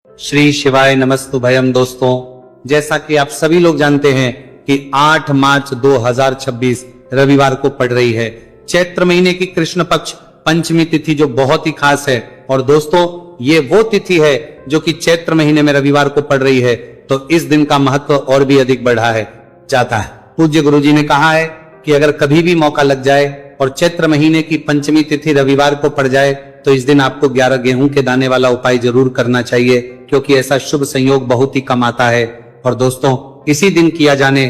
श्री शिवाय नमस्तुभयम। दोस्तों, जैसा कि आप सभी लोग जानते हैं कि 8 मार्च 2026 रविवार को पड़ रही है चैत्र महीने की कृष्ण पक्ष पंचमी तिथि, जो बहुत ही खास है। और दोस्तों, ये वो तिथि है जो कि चैत्र महीने में रविवार को पड़ रही है, तो इस दिन का महत्व और भी अधिक बढ़ा है जाता है। पूज्य गुरुजी ने कहा है कि अगर कभी भी मौका लग जाए और चैत्र महीने की पंचमी तिथि रविवार को पड़ जाए तो इस दिन आपको 11 गेहूं के दाने वाला उपाय जरूर करना चाहिए, क्योंकि ऐसा शुभ संयोग बहुत ही कम आता है। और दोस्तों, इसी दिन किया जाने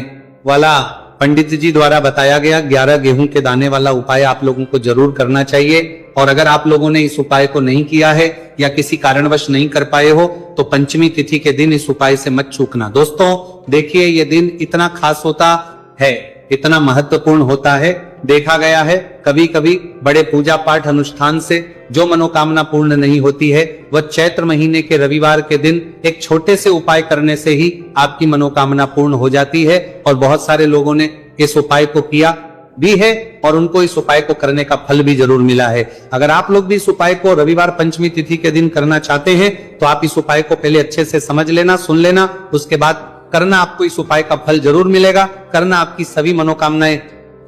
वाला पंडित जी द्वारा बताया गया 11 गेहूं के दाने वाला उपाय आप लोगों को जरूर करना चाहिए। और अगर आप लोगों ने इस उपाय को नहीं किया है या किसी कारणवश नहीं कर पाए हो तो पंचमी तिथि के दिन इस उपाय से मत चूकना। दोस्तों देखिए, ये दिन इतना खास होता है, इतना महत्वपूर्ण होता है। देखा गया है कभी कभी बड़े पूजा पाठ अनुष्ठान से जो मनोकामना पूर्ण नहीं होती है, वह चैत्र महीने के रविवार के दिन एक छोटे से उपाय करने से ही आपकी मनोकामना पूर्ण हो जाती है। और बहुत सारे लोगों ने इस उपाय को किया भी है और उनको इस उपाय को करने का फल भी जरूर मिला है। अगर आप लोग भी इस उपाय को रविवार पंचमी तिथि के दिन करना चाहते हैं तो आप इस उपाय को पहले अच्छे से समझ लेना, सुन लेना, उसके बाद करना। आपको इस उपाय का फल जरूर मिलेगा, करना, आपकी सभी मनोकामनाएं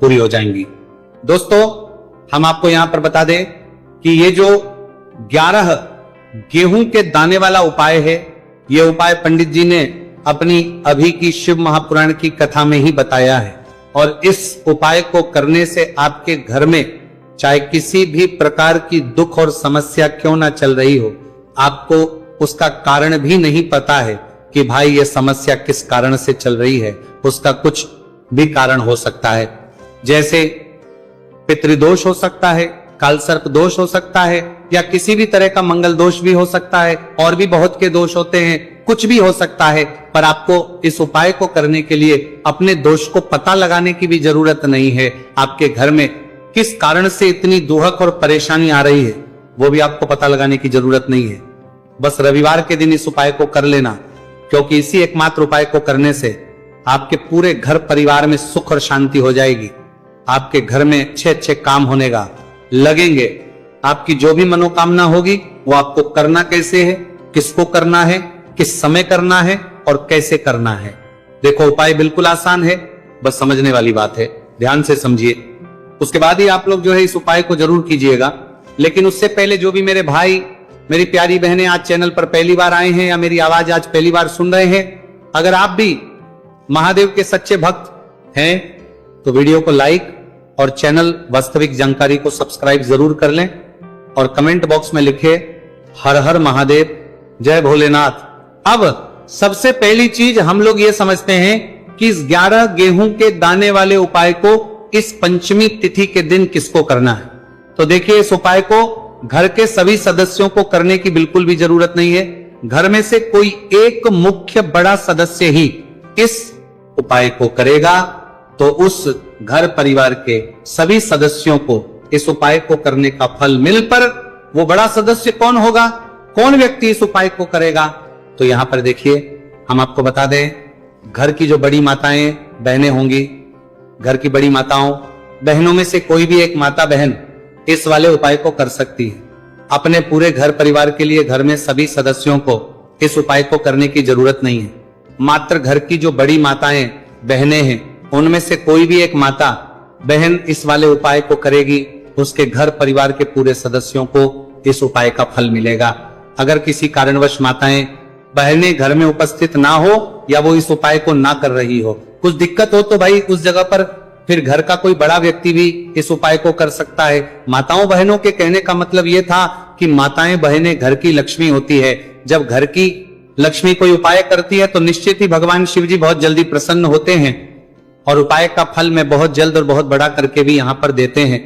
पूरी हो जाएंगी। दोस्तों, हम आपको यहां पर बता दें कि ये जो 11 गेहूं के दाने वाला उपाय है, ये उपाय पंडित जी ने अपनी अभी की शिव महापुराण की कथा में ही बताया है। और इस उपाय को करने से आपके घर में चाहे किसी भी प्रकार की दुख और समस्या क्यों ना चल रही हो, आपको उसका कारण भी नहीं पता है कि भाई ये समस्या किस कारण से चल रही है, उसका कुछ भी कारण हो सकता है। जैसे पितृदोष हो सकता है, कालसर्प दोष हो सकता है, या किसी भी तरह का मंगल दोष भी हो सकता है, और भी बहुत के दोष होते हैं, कुछ भी हो सकता है। पर आपको इस उपाय को करने के लिए अपने दोष को पता लगाने की भी जरूरत नहीं है। आपके घर में किस कारण से इतनी दुहक और परेशानी आ रही है, वो भी आपको पता लगाने की जरूरत नहीं है। बस रविवार के दिन इस उपाय को कर लेना, क्योंकि इसी एकमात्र उपाय को करने से आपके पूरे घर परिवार में सुख और शांति हो जाएगी। आपके घर में अच्छे अच्छे काम होने का लगेंगे। आपकी जो भी मनोकामना होगी वो आपको करना कैसे है, किसको करना है, किस समय करना है और कैसे करना है। देखो, उपाय बिल्कुल आसान है, बस समझने वाली बात है, ध्यान से समझिए। उसके बाद ही आप लोग जो है इस उपाय को जरूर कीजिएगा। लेकिन उससे पहले जो भी मेरे भाई, मेरी प्यारी बहनें आज चैनल पर पहली बार आए हैं या मेरी आवाज आज पहली बार सुन रहे हैं, अगर आप भी महादेव के सच्चे भक्त हैं तो वीडियो को लाइक और चैनल वास्तविक जानकारी को सब्सक्राइब जरूर कर लें और कमेंट बॉक्स में लिखे हर हर महादेव, जय भोलेनाथ। अब सबसे पहली चीज हम लोग ये समझते हैं कि इस 11 गेहूं के दाने वाले उपाय को इस पंचमी तिथि के दिन किसको करना है। तो देखिए, इस उपाय को घर के सभी सदस्यों को करने की बिल्कुल भी जरूरत नहीं है। घर में से कोई एक मुख्य बड़ा सदस्य ही इस उपाय को करेगा तो उस घर परिवार के सभी सदस्यों को इस उपाय को करने का फल मिल पर वो बड़ा सदस्य कौन होगा, कौन व्यक्ति इस उपाय को करेगा, तो यहां पर देखिए हम आपको बता दें, घर की जो बड़ी माताएं बहनें होंगी, घर की बड़ी माताओं बहनों में से कोई भी एक माता बहन इस वाले उपाय को कर सकती है। अपने पूरे घर परिवार के लिए घर में सभी सदस्यों को इस उपाय को करने की जरूरत नहीं है। मात्र घर की जो बड़ी माताएं बहनें हैं उनमें से कोई भी एक माता बहन इस वाले उपाय को करेगी, उसके घर परिवार के पूरे सदस्यों को इस उपाय का फल मिलेगा। अगर किसी कारणवश माताएं बहनें घर में उपस्थित ना हो या वो इस उपाय को ना कर रही हो, कुछ दिक्कत हो, तो भाई उस जगह पर फिर घर का कोई बड़ा व्यक्ति भी इस उपाय को कर सकता है। माताओं बहनों के कहने का मतलब ये था कि माताएं बहनें घर की लक्ष्मी होती है। जब घर की लक्ष्मी कोई उपाय करती है तो निश्चित ही भगवान शिव जी बहुत जल्दी प्रसन्न होते हैं और उपाय का फल में बहुत जल्द और बहुत बड़ा करके भी यहां पर देते हैं।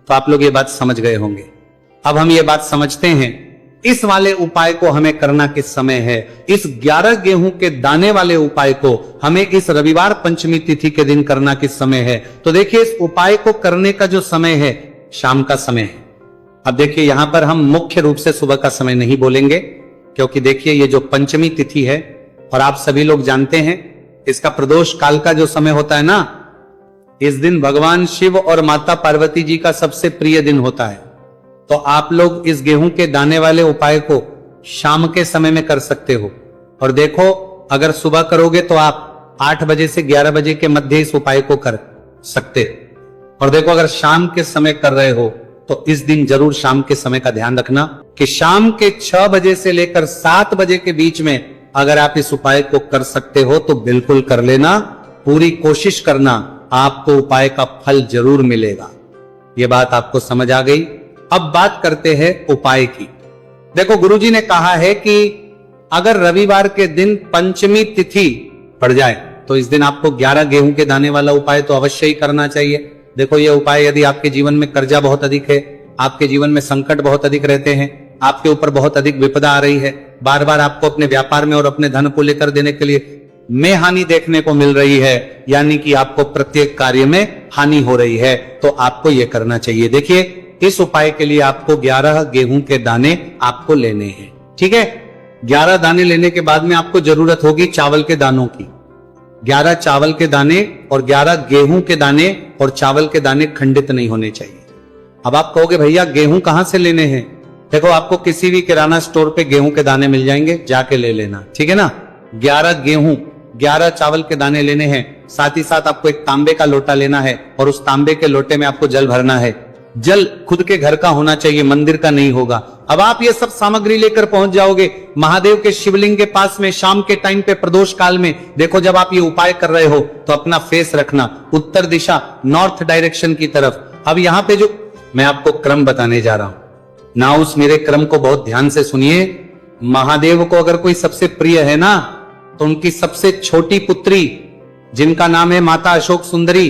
तो आप लोग ये बात समझ गए होंगे। अब हम ये बात समझते हैं इस वाले उपाय को हमें करना किस समय है। इस 11 गेहूं के दाने वाले उपाय को हमें इस रविवार पंचमी तिथि के दिन करना किस समय है। तो देखिए, इस उपाय को करने का जो समय है शाम का समय है। अब देखिए, यहां पर हम मुख्य रूप से सुबह का समय नहीं बोलेंगे, क्योंकि देखिए ये जो पंचमी तिथि है और आप सभी लोग जानते हैं इसका प्रदोष काल का जो समय होता है ना, इस दिन भगवान शिव और माता पार्वती जी का सबसे प्रिय दिन होता है। तो आप लोग इस गेहूं के दाने वाले उपाय को शाम के समय में कर सकते हो। और देखो, अगर सुबह करोगे तो आप 8 बजे से 11 बजे के मध्य इस उपाय को कर सकते हो। और देखो, अगर शाम के समय कर रहे हो तो इस दिन जरूर शाम के समय का ध्यान रखना कि शाम के 6 बजे से लेकर 7 बजे के बीच में अगर आप इस उपाय को कर सकते हो तो बिल्कुल कर लेना। पूरी कोशिश करना, आपको उपाय का फल जरूर मिलेगा। यह बात आपको समझ आ गई। अब बात करते हैं उपाय की। देखो, गुरुजी ने कहा है कि अगर रविवार के दिन पंचमी तिथि पड़ जाए तो इस दिन आपको 11 गेहूं के दाने वाला उपाय तो अवश्य ही करना चाहिए। देखो, यह उपाय यदि आपके जीवन में कर्जा बहुत अधिक है, आपके जीवन में संकट बहुत अधिक रहते हैं, आपके ऊपर बहुत अधिक विपदा आ रही है, बार बार आपको अपने व्यापार में और अपने धन को लेकर देने के लिए में हानि देखने को मिल रही है, यानी कि आपको प्रत्येक कार्य में हानि हो रही है, तो आपको यह करना चाहिए। देखिए, इस उपाय के लिए आपको 11 गेहूं के दाने आपको लेने हैं। ठीक है, 11 दाने लेने के बाद में आपको जरूरत होगी चावल के दानों की। 11 चावल के दाने और 11 गेहूं के दाने, और चावल के दाने खंडित नहीं होने चाहिए। अब आप कहोगे भैया गेहूं कहां से लेने हैं? देखो, आपको किसी भी किराना स्टोर पे गेहूं के दाने मिल जाएंगे, जाके ले लेना। ठीक है ना? 11 गेहूं, 11 चावल के दाने लेने हैं। साथ ही साथ आपको एक तांबे का लोटा लेना है और उस तांबे के लोटे में आपको जल भरना है। जल खुद के घर का होना चाहिए, मंदिर का नहीं होगा। अब आप ये सब सामग्री लेकर पहुंच जाओगे महादेव के शिवलिंग के पास में शाम के टाइम पे प्रदोष काल में। देखो, जब आप ये उपाय कर रहे हो तो अपना फेस रखना उत्तर दिशा, नॉर्थ डायरेक्शन की तरफ। अब यहां पे जो मैं आपको क्रम बताने जा रहा हूं ना, उस मेरे क्रम को बहुत ध्यान से सुनिए। महादेव को अगर कोई सबसे प्रिय है ना, तो उनकी सबसे छोटी पुत्री जिनका नाम है माता अशोक सुंदरी,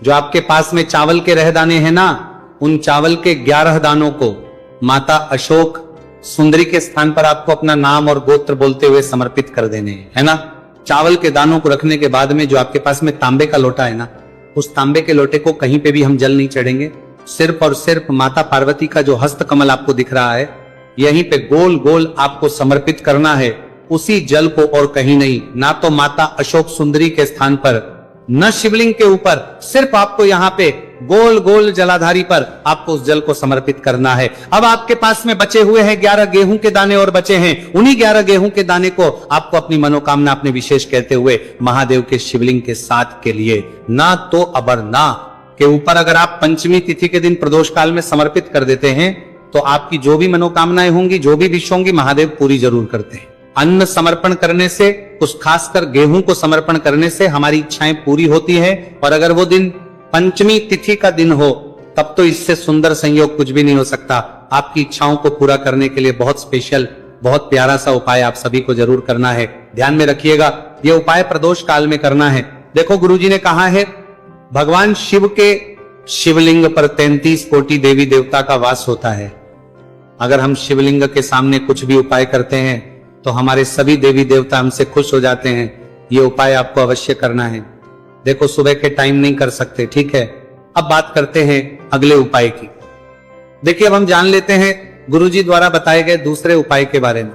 जो आपके पास में चावल के रह दाने हैं ना, उन चावल के 11 दानों को माता अशोक सुंदरी के स्थान पर आपको अपना नाम और गोत्र बोलते हुए समर्पित कर देने हैं, है ना। चावल के दानों को रखने के बाद में जो आपके पास में तांबे का लोटा है ना, उस तांबे के लोटे को कहीं पे भी हम जल नहीं चढ़ेंगे। सिर्फ और सिर्फ माता पार्वती का जो हस्त कमल आपको दिख रहा है, यहीं पे गोल गोल आपको समर्पित करना है, उसी जल को, और कहीं नहीं। ना तो माता अशोक सुंदरी के स्थान पर, न शिवलिंग के ऊपर, सिर्फ आपको यहाँ पे गोल गोल जलाधारी पर आपको उस जल को समर्पित करना है। अब आपके पास में बचे हुए हैं 11 गेहूं के दाने और बचे हैं। उन्हीं 11 गेहूं के दाने को आपको अपनी मनोकामना, अपने विशेष कहते हुए महादेव के शिवलिंग के साथ के लिए ना तो अबरना के ऊपर अगर आप पंचमी तिथि के दिन प्रदोष काल में समर्पित कर देते हैं तो आपकी जो भी मनोकामनाएं होंगी, जो भी विश होंगी, महादेव पूरी जरूर करते हैं। अन्न समर्पण करने से, उस खासकर गेहूं को समर्पण करने से हमारी इच्छाएं पूरी होती है। और अगर वो दिन पंचमी तिथि का दिन हो तब तो इससे सुंदर संयोग कुछ भी नहीं हो सकता। आपकी इच्छाओं को पूरा करने के लिए बहुत स्पेशल, बहुत प्यारा सा उपाय आप सभी को जरूर करना है। ध्यान में रखिएगा, यह उपाय प्रदोष काल में करना है। देखो, गुरुजी ने कहा है भगवान शिव के शिवलिंग पर 33 कोटि देवी देवता का वास होता है। अगर हम शिवलिंग के सामने कुछ भी उपाय करते हैं तो हमारे सभी देवी देवता हमसे खुश हो जाते हैं। ये उपाय आपको अवश्य करना है। देखो, सुबह के टाइम नहीं कर सकते, ठीक है। अब बात करते हैं अगले उपाय की। देखिए, अब हम जान लेते हैं गुरुजी द्वारा बताए गए दूसरे उपाय के बारे में।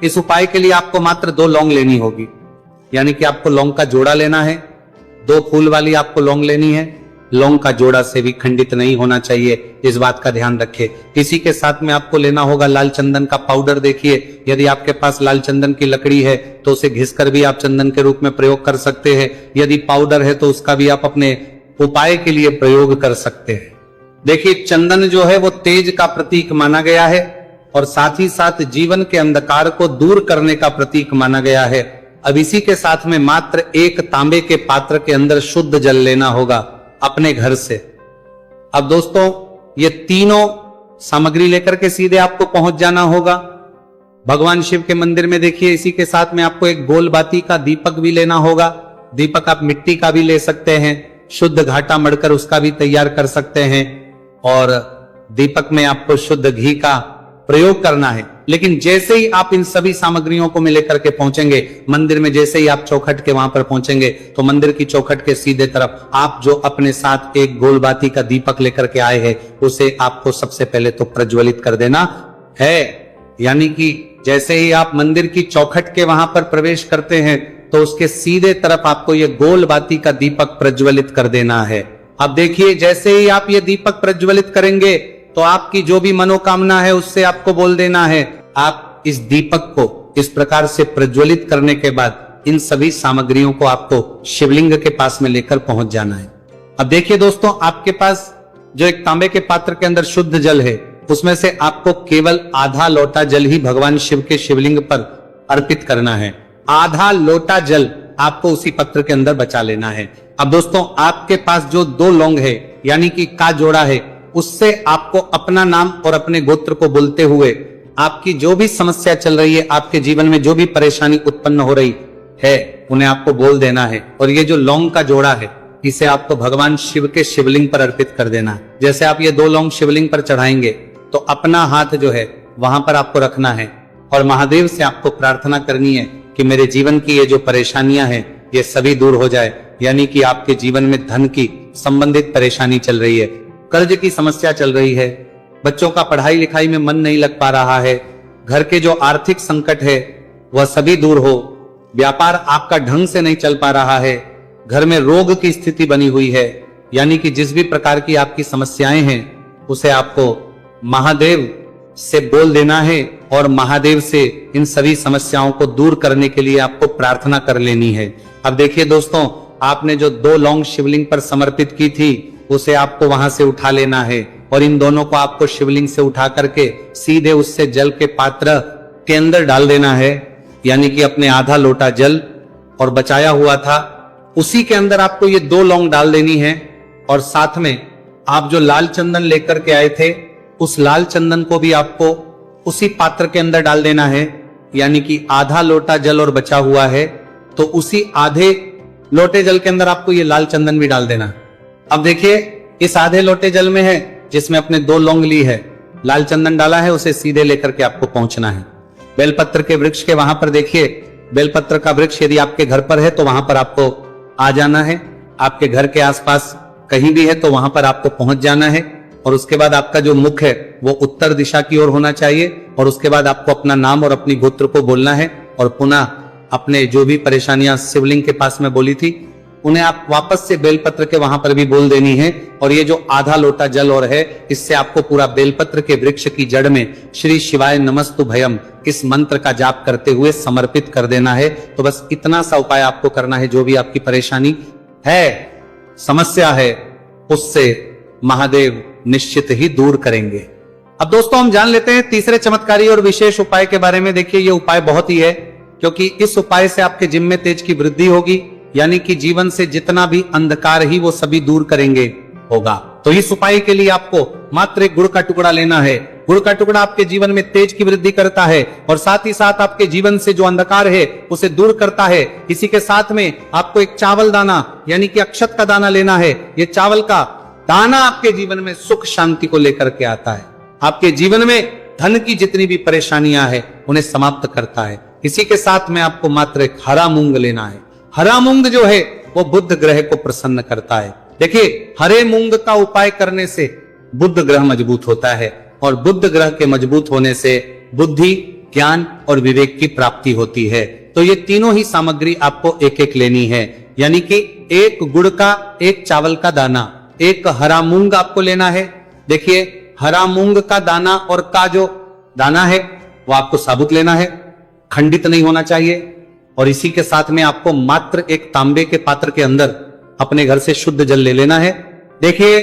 इस उपाय के लिए आपको मात्र 2 लौंग लेनी होगी, यानी कि आपको लौंग का जोड़ा लेना है। 2 फूल वाली आपको लौंग लेनी है। लौंग का जोड़ा से भी खंडित नहीं होना चाहिए, इस बात का ध्यान रखें। इसी के साथ में आपको लेना होगा लाल चंदन का पाउडर। देखिए, यदि आपके पास लाल चंदन की लकड़ी है तो उसे घिसकर भी आप चंदन के रूप में प्रयोग कर सकते हैं। यदि पाउडर है तो उसका भी आप अपने उपाय के लिए प्रयोग कर सकते हैं। देखिए, चंदन जो है वो तेज का प्रतीक माना गया है और साथ ही साथ जीवन के अंधकार को दूर करने का प्रतीक माना गया है। अब इसी के साथ में मात्र 1 तांबे के पात्र के अंदर शुद्ध जल लेना होगा अपने घर से। अब दोस्तों, ये तीनों सामग्री लेकर के सीधे आपको पहुंच जाना होगा भगवान शिव के मंदिर में। देखिए, इसी के साथ में आपको एक गोल बाती का दीपक भी लेना होगा। दीपक आप मिट्टी का भी ले सकते हैं, शुद्ध घाटा मड़कर उसका भी तैयार कर सकते हैं, और दीपक में आपको शुद्ध घी का प्रयोग करना है। लेकिन जैसे ही आप इन सभी सामग्रियों को लेकर के पहुंचेंगे मंदिर में, जैसे ही आप चौखट के वहां पर पहुंचेंगे तो मंदिर की चौखट के सीधे तरफ आप जो अपने साथ एक गोलबाती का दीपक लेकर के आए हैं उसे आपको सबसे पहले तो प्रज्वलित कर देना है। यानी कि जैसे ही आप मंदिर की चौखट के वहां पर प्रवेश करते हैं तो उसके सीधे तरफ आपको ये गोलबाती का दीपक प्रज्वलित कर देना है। अब देखिए, जैसे ही आप ये दीपक प्रज्वलित करेंगे तो आपकी जो भी मनोकामना है उससे आपको बोल देना है। आप इस दीपक को इस प्रकार से प्रज्वलित करने के बाद इन सभी सामग्रियों को आपको शिवलिंग के पास में लेकर पहुंच जाना है। अब देखिए दोस्तों, आपके पास जो एक तांबे के पात्र के अंदर शुद्ध जल है, उसमें से आपको केवल आधा लोटा जल ही भगवान शिव के शिवलिंग पर अर्पित करना है। आधा लोटा जल आपको उसी पत्र के अंदर बचा लेना है। अब दोस्तों, आपके पास जो 2 लौंग है यानी कि का जोड़ा है, उससे आपको अपना नाम और अपने गोत्र को बोलते हुए आपकी जो भी समस्या चल रही है, आपके जीवन में जो भी परेशानी उत्पन्न हो रही है, उन्हें आपको बोल देना है। और ये जो लौंग का जोड़ा है, इसे आपको भगवान शिव के शिवलिंग पर अर्पित कर देना है। जैसे आप ये 2 लौंग शिवलिंग पर चढ़ाएंगे तो अपना हाथ जो है वहां पर आपको रखना है और महादेव से आपको प्रार्थना करनी है कि मेरे जीवन की ये जो परेशानियां हैं ये सभी दूर हो जाए। यानी कि आपके जीवन में धन की संबंधित परेशानी चल रही है, कर्ज की समस्या चल रही है, बच्चों का पढ़ाई लिखाई में मन नहीं लग पा रहा है, घर के जो आर्थिक संकट है वह सभी दूर हो, व्यापार आपका ढंग से नहीं चल पा रहा है, घर में रोग की स्थिति बनी हुई है, यानी कि जिस भी प्रकार की आपकी समस्याएं हैं उसे आपको महादेव से बोल देना है और महादेव से इन सभी समस्याओं को दूर करने के लिए आपको प्रार्थना कर लेनी है। अब देखिए दोस्तों, आपने जो 2 लौंग शिवलिंग पर समर्पित की थी उसे आपको वहां से उठा लेना है और इन दोनों को आपको शिवलिंग से उठा करके सीधे उससे जल के पात्र के अंदर डाल देना है। यानी कि अपने आधा लोटा जल और बचाया हुआ था उसी के अंदर आपको ये 2 लौंग डाल देनी है और साथ में आप जो लाल चंदन लेकर के आए थे उस लाल चंदन को भी आपको उसी पात्र के अंदर डाल देना है। यानी कि आधा लोटा जल और बचा हुआ है तो उसी आधे लोटे जल के अंदर आपको ये लाल चंदन भी डाल देना। अब देखिए, इस आधे लोटे जल में है जिसमें अपने 2 लौंग ली है, लाल चंदन डाला है, उसे सीधे लेकर के आपको पहुंचना है बेलपत्र के वृक्ष के वहां पर। देखिए, बेलपत्र का वृक्ष यदि आपके घर पर है तो वहां पर आपको आ जाना है, आपके घर के आसपास कहीं भी है तो वहां पर आपको पहुंच जाना है और उसके बाद आपका जो मुख है वो उत्तर दिशा की ओर होना चाहिए और उसके बाद आपको अपना नाम और अपनी गोत्र को बोलना है और पुनः अपने जो भी परेशानियां शिवलिंग के पास में बोली थी उन्हें आप वापस से बेलपत्र के वहां पर भी बोल देनी है। और ये जो आधा लोटा जल और है, इससे आपको पूरा बेलपत्र के वृक्ष की जड़ में श्री शिवाय नमस्तु भयम इस मंत्र का जाप करते हुए समर्पित कर देना है। तो बस इतना सा उपाय आपको करना है। जो भी आपकी परेशानी है, समस्या है, उससे महादेव निश्चित ही दूर करेंगे। अब दोस्तों, हम जान लेते हैं तीसरे चमत्कारी और विशेष उपाय के बारे में। देखिए, ये उपाय बहुत ही है क्योंकि इस उपाय से आपके जिम में तेज की वृद्धि होगी, यानी कि जीवन से जितना भी अंधकार ही वो सभी दूर करेंगे होगा। तो इस उपाय के लिए आपको मात्र एक गुड़ का टुकड़ा लेना है। गुड़ का टुकड़ा आपके जीवन में तेज की वृद्धि करता है और साथ ही साथ आपके जीवन से जो अंधकार है उसे दूर करता है। इसी के साथ में आपको एक चावल दाना यानी कि अक्षत का दाना लेना है। ये चावल का दाना आपके जीवन में सुख शांति को लेकर के आता है, आपके जीवन में धन की जितनी भी परेशानियां हैं उन्हें समाप्त करता है। इसी के साथ में आपको मात्र एक हरा मूंग लेना है। हरा मूंग जो है वो बुध ग्रह को प्रसन्न करता है। देखिए, हरे मूंग का उपाय करने से बुध ग्रह मजबूत होता है और बुध ग्रह के मजबूत होने से बुद्धि, ज्ञान और विवेक की प्राप्ति होती है। तो ये तीनों ही सामग्री आपको एक एक लेनी है, यानी कि एक गुड़ का, एक चावल का दाना, एक हरा मूंग आपको लेना है। देखिए, हरा मूंग का दाना और का जो दाना है वो आपको साबुत लेना है, खंडित नहीं होना चाहिए। और इसी के साथ में आपको मात्र एक तांबे के पात्र के अंदर अपने घर से शुद्ध जल ले लेना है। देखिए,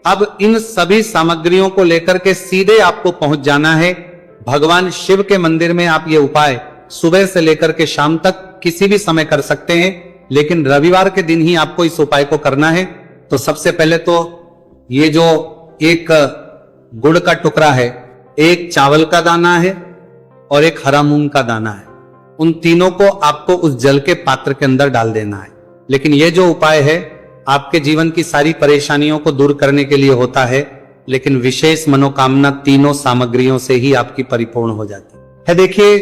अब इन सभी सामग्रियों को लेकर के सीधे आपको पहुंच जाना है भगवान शिव के मंदिर में। आप ये उपाय सुबह से लेकर के शाम तक किसी भी समय कर सकते हैं, लेकिन रविवार के दिन ही आपको इस उपाय को करना है। तो सबसे पहले तो ये जो एक गुड़ का टुकड़ा है, एक चावल का दाना है और एक हरा मूंग का दाना है, उन तीनों को आपको उस जल के पात्र के अंदर डाल देना है। लेकिन यह जो उपाय है आपके जीवन की सारी परेशानियों को दूर करने के लिए होता है, लेकिन विशेष मनोकामना तीनों सामग्रियों से ही आपकी परिपूर्ण हो जाती है। देखिए,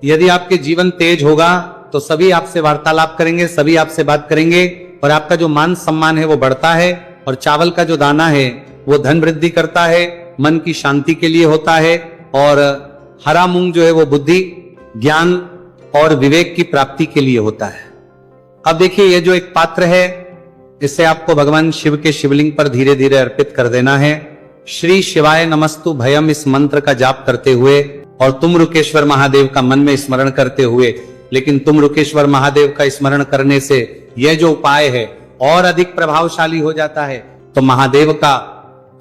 यदि आपके जीवन तेज होगा तो सभी आपसे वार्तालाप करेंगे, सभी आपसे बात करेंगे और आपका जो मान सम्मान है वो बढ़ता है। और चावल का जो दाना है वो धन वृद्धि करता है, मन की शांति के लिए होता है। और हरा मूंग जो है वो बुद्धि, ज्ञान और विवेक की प्राप्ति के लिए होता है। अब देखिए, ये जो एक पात्र है इसे आपको भगवान शिव के शिवलिंग पर धीरे धीरे अर्पित कर देना है। श्री शिवाय नमस्तु भयम इस मंत्र का जाप करते हुए और तुमरुकेश्वर महादेव का मन में स्मरण करते हुए, लेकिन तुमरुकेश्वर महादेव का स्मरण करने से यह जो उपाय है और अधिक प्रभावशाली हो जाता है। तो महादेव का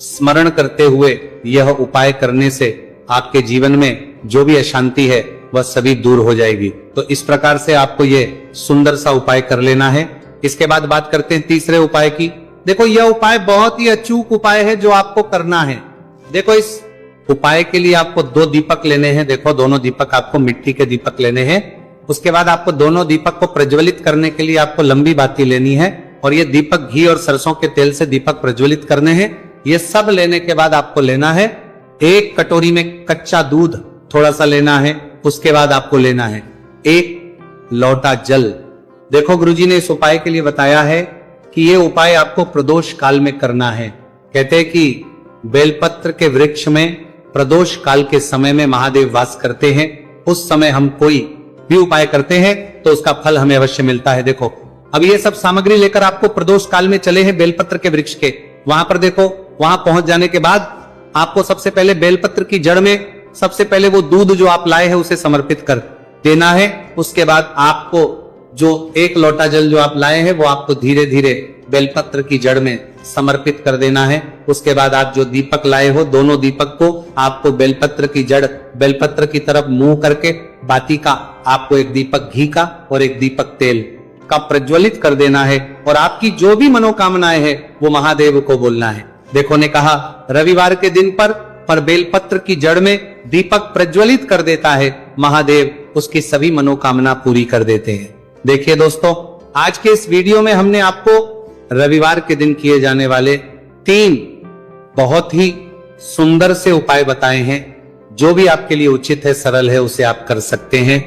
स्मरण करते हुए यह उपाय करने से आपके जीवन में जो भी अशांति है वह सभी दूर हो जाएगी। तो इस प्रकार से आपको यह सुंदर सा उपाय कर लेना है। इसके बाद बात करते हैं तीसरे उपाय की। देखो, यह उपाय बहुत ही अचूक उपाय है जो आपको करना है। देखो, इस उपाय के लिए आपको 2 दीपक लेने हैं। देखो, दोनों दीपक आपको मिट्टी के दीपक लेने हैं। उसके बाद आपको दोनों दीपक को प्रज्वलित करने के लिए आपको लंबी बाती लेनी है और ये दीपक घी और सरसों के तेल से दीपक प्रज्वलित करने हैं। ये सब लेने के बाद आपको लेना है 1 कटोरी में कच्चा दूध थोड़ा सा लेना है। उसके बाद आपको लेना है 1 लोटा जल। देखो, गुरुजी ने इस उपाय के लिए बताया है कि ये उपाय आपको प्रदोष काल में करना है। कहते हैं कि बेलपत्र के वृक्ष में प्रदोष काल के समय में महादेव वास करते हैं। उस समय हम कोई भी उपाय करते हैं तो उसका फल हमें अवश्य मिलता है। देखो, अब ये सब सामग्री लेकर आपको प्रदोष काल में चले हैं बेलपत्र के वृक्ष के। वहां पर देखो, वहां पहुंच जाने के बाद आपको सबसे पहले बेलपत्र की जड़ में सबसे पहले वो दूध जो आप लाए हैं उसे समर्पित कर देना है। उसके बाद आपको जो 1 लोटा जल जो आप लाए हैं वो आपको धीरे धीरे बेलपत्र की जड़ में समर्पित कर देना है। उसके बाद आप जो दीपक लाए हो, दोनों दीपक को आपको बेलपत्र की जड़, बेलपत्र की तरफ मुंह करके बाती का आपको 1 दीपक घी का और 1 दीपक तेल का प्रज्वलित कर देना है और आपकी जो भी मनोकामनाएं है वो महादेव को बोलना है। देखो, ने कहा रविवार के दिन पर बेलपत्र की जड़ में दीपक प्रज्वलित कर देता है, महादेव उसकी सभी मनोकामना पूरी कर देते हैं। देखिए दोस्तों, आज के इस वीडियो में हमने आपको रविवार के दिन किए जाने वाले 3 बहुत ही सुंदर से उपाय बताए हैं। जो भी आपके लिए उचित है, सरल है, उसे आप कर सकते हैं।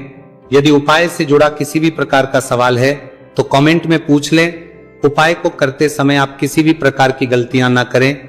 यदि उपाय से जुड़ा किसी भी प्रकार का सवाल है तो कमेंट में पूछ लें। उपाय को करते समय आप किसी भी प्रकार की गलतियां ना करें।